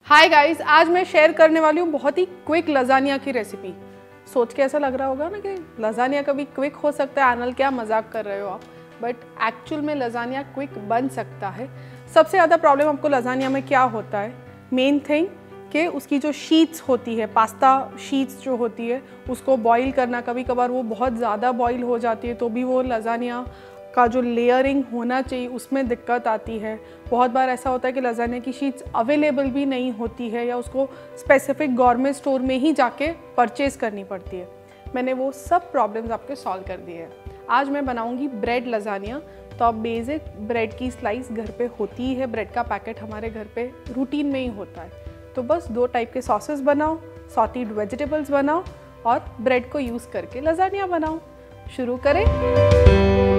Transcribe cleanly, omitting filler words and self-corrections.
Hi guys, आज मैं share करने वाली हूँ बहुत ही क्विक लजानिया की रेसिपी। सोच के ऐसा लग रहा होगा ना कि लजानिया कभी क्विक हो सकता है, आनल क्या मजाक कर रहे हो आप, बट एक्चुअल में लजानिया क्विक बन सकता है। सबसे ज़्यादा प्रॉब्लम आपको लजानिया में क्या होता है, मेन थिंग कि उसकी जो शीट्स होती है, पास्ता शीट्स जो होती है, उसको बॉईल करना, कभी कभार वो बहुत ज़्यादा बॉईल हो जाती है तो भी वो लजानिया का जो लेयरिंग होना चाहिए उसमें दिक्कत आती है। बहुत बार ऐसा होता है कि लजानिया की शीट्स अवेलेबल भी नहीं होती है या उसको स्पेसिफिक गवर्नमेंट स्टोर में ही जाके परचेज़ करनी पड़ती है। मैंने वो सब प्रॉब्लम्स आपके सॉल्व कर दिए हैं। आज मैं बनाऊंगी ब्रेड लजानिया। तो अब बेसिक ब्रेड की स्लाइस घर पे होती है, ब्रेड का पैकेट हमारे घर पे रूटीन में ही होता है। तो बस 2 टाइप के सॉसेस बनाओ, सॉटेड वेजिटेबल्स बनाओ और ब्रेड को यूज़ करके लजानिया बनाओ। शुरू करें।